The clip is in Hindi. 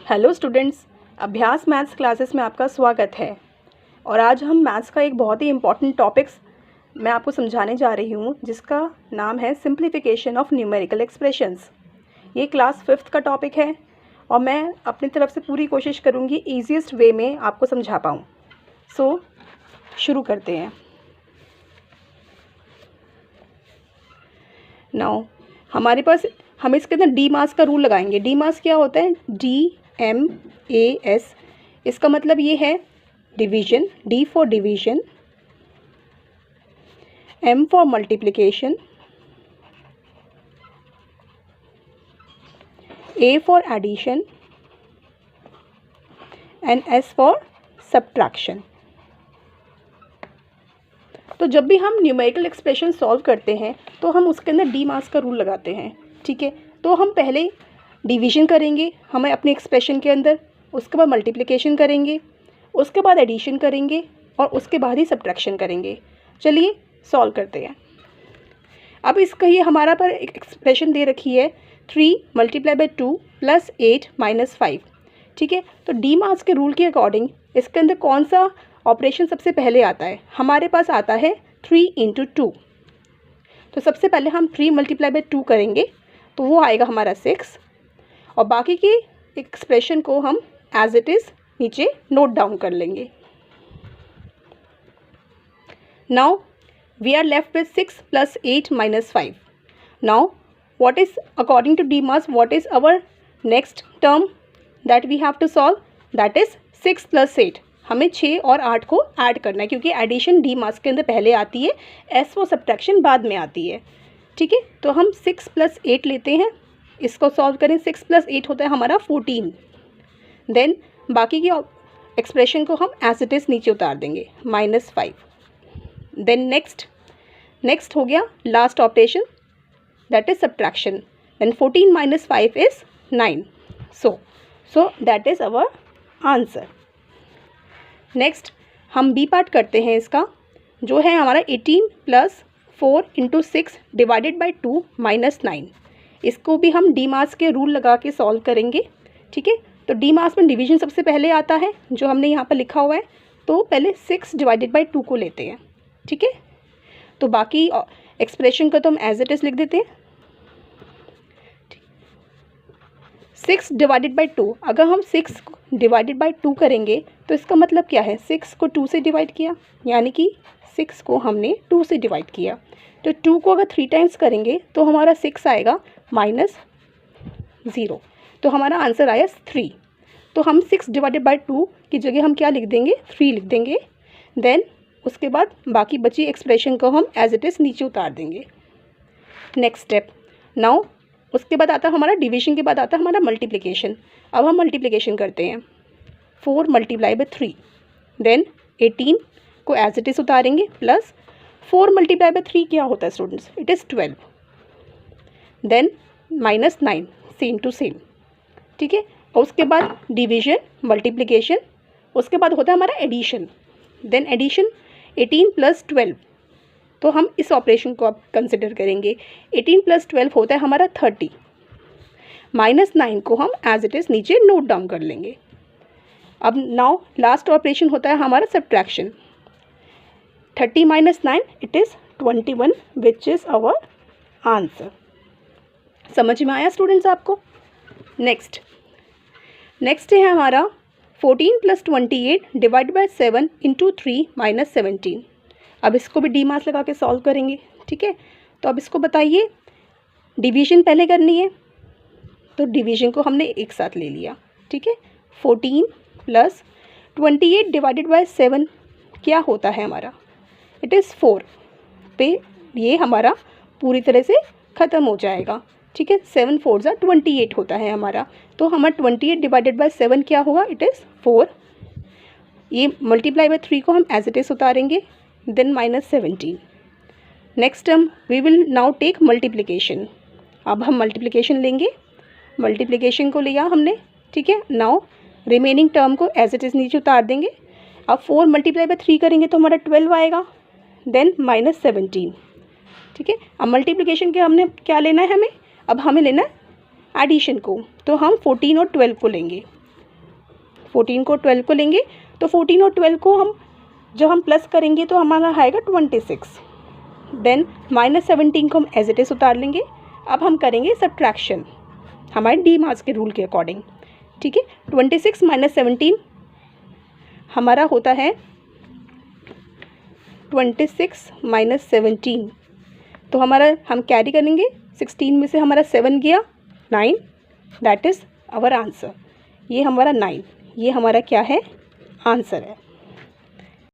हेलो स्टूडेंट्स, अभ्यास मैथ्स क्लासेस में आपका स्वागत है। और आज हम मैथ्स का एक बहुत ही इम्पॉर्टेंट टॉपिक्स मैं आपको समझाने जा रही हूँ, जिसका नाम है सिंप्लीफिकेशन ऑफ न्यूमेरिकल एक्सप्रेशंस। ये क्लास 5th का टॉपिक है और मैं अपनी तरफ से पूरी कोशिश करूँगी ईजीएस्ट वे में आपको समझा पाऊँ। सो शुरू करते हैं। नाउ हमारे पास हम इसके अंदर डी मास का रूल लगाएंगे। डी मास क्या होता है? DMAS। इसका मतलब ये है division, D for division, M for multiplication, A for addition and S for subtraction. तो जब भी हम न्यूमेरिकल एक्सप्रेशन सॉल्व करते हैं तो हम उसके अंदर डी मास का रूल लगाते हैं। ठीक है, तो हम पहले डिवीजन करेंगे हमें अपने एक्सप्रेशन के अंदर, उसके बाद मल्टीप्लिकेशन करेंगे, उसके बाद एडिशन करेंगे और उसके बाद ही सब्ट्रैक्शन करेंगे। चलिए सॉल्व करते हैं। अब इसका ये हमारा पर एक एक्सप्रेशन दे रखी है 3 × 2 + 8 - 5। ठीक है, तो डी मास के रूल के अकॉर्डिंग इसके अंदर कौन सा ऑपरेशन सबसे पहले आता है? हमारे पास आता है 3 × 2। तो सबसे पहले हम 3 × 2 करेंगे तो वो आएगा हमारा 6 और बाकी की एक्सप्रेशन को हम एज इट इज़ नीचे नोट डाउन कर लेंगे। Now we are left with 6 + 8 - 5। Now what is according to DMAS, what is our next term that we have to solve? That is 6 + 8। हमें 6 और 8 को ऐड करना है क्योंकि एडिशन डी मास के अंदर पहले आती है, एस फॉर सब्ट्रैक्शन बाद में आती है। ठीक है, तो हम 6 + 8 लेते हैं, इसको सॉल्व करें। 6 + 8 होता है हमारा 14। देन बाकी की एक्सप्रेशन को हम एज इट इज़ नीचे उतार देंगे -5। देन नेक्स्ट हो गया last operation, that is subtraction. Then 14 - 5 is 9। So that is our answer. Next हम बी पार्ट करते हैं इसका, जो है हमारा 18 + 4 × 6 / 2 - 9। इसको भी हम डी मास के रूल लगा के सॉल्व करेंगे। ठीक है, तो डी मास में डिवीजन सबसे पहले आता है, जो हमने यहाँ पर लिखा हुआ है। तो पहले 6 / 2 को लेते हैं। ठीक है, तो बाकी एक्सप्रेशन को तो हम एज इट इज़ लिख देते हैं। 6 / 2, अगर हम 6 / 2 करेंगे तो इसका मतलब क्या है? 6 को 2 से डिवाइड किया, यानी कि 6 को हमने 2 से डिवाइड किया। तो 2 को अगर 3 टाइम्स करेंगे तो हमारा 6 आएगा -0। तो हमारा आंसर आया 3। तो हम 6 / 2 की जगह हम क्या लिख देंगे? 3 लिख देंगे। देन उसके बाद बाकी बची एक्सप्रेशन को हम एज इट इज़ नीचे उतार देंगे। नेक्स्ट स्टेप, नाउ उसके बाद आता है हमारा डिवीजन के बाद आता है हमारा मल्टीप्लिकेशन। अब हम मल्टीप्लिकेशन करते हैं। 4 × 3, देन 18 को एज इट इज़ उतारेंगे, प्लस 4 × 3 क्या होता है students? It is 12। Then -9, same to same. ठीक है, और उसके बाद डिवीजन, मल्टीप्लिकेशन, उसके बाद होता है हमारा एडिशन। देन एडिशन 18 + 12, तो हम इस ऑपरेशन को अब कंसिडर करेंगे। 18 + 12 होता है हमारा 30। -9 को हम एज इट इज़ नीचे नोट डाउन कर लेंगे। अब नाउ लास्ट ऑपरेशन होता है हमारा subtraction. 30 - 9 it is 21, which is our answer. समझ में आया स्टूडेंट्स आपको? नेक्स्ट है हमारा 14 + 28 / 7 × 3 - 17। अब इसको भी डी मास लगा के सॉल्व करेंगे। ठीक है, तो अब इसको बताइए, डिवीजन पहले करनी है, तो डिवीजन को हमने एक साथ ले लिया। ठीक है, 14 + 28 / 7 क्या होता है हमारा? इट इज़ 4 पे ये हमारा पूरी तरह से ख़त्म हो जाएगा। ठीक है, 7 4 = 28 होता है हमारा। तो हमारा 28 / 7 क्या होगा? It is 4। ये मल्टीप्लाई बाय 3 को हम एज इट इज़ उतारेंगे, then -17। Next term we will now take multiplication. अब हम मल्टीप्लिकेशन लेंगे, मल्टीप्लिकेशन को लिया हमने। ठीक है, नाउ रिमेनिंग टर्म को एज इट इज़ नीचे उतार देंगे। अब 4 × 3 करेंगे तो हमारा 12 आएगा, देन -17। ठीक है, अब मल्टीप्लिकेशन के हमने क्या लेना है? अब हमें लेना है एडिशन को, तो हम 14 और 12 को लेंगे। 14 को 12 को लेंगे तो 14 और 12 को हम जब हम प्लस करेंगे तो हमारा आएगा 26। देन -17 को हम एज इट इज़ उतार लेंगे। अब हम करेंगे सब्ट्रैक्शन हमारे डीमार्स के रूल के अकॉर्डिंग, ठीक है। 26 - 17 हमारा होता है 26 - 17, तो हमारा हम कैरी करेंगे 16 में से हमारा 7 गया 9, दैट इज़ आवर आंसर। ये हमारा 9, ये हमारा क्या है, आंसर है।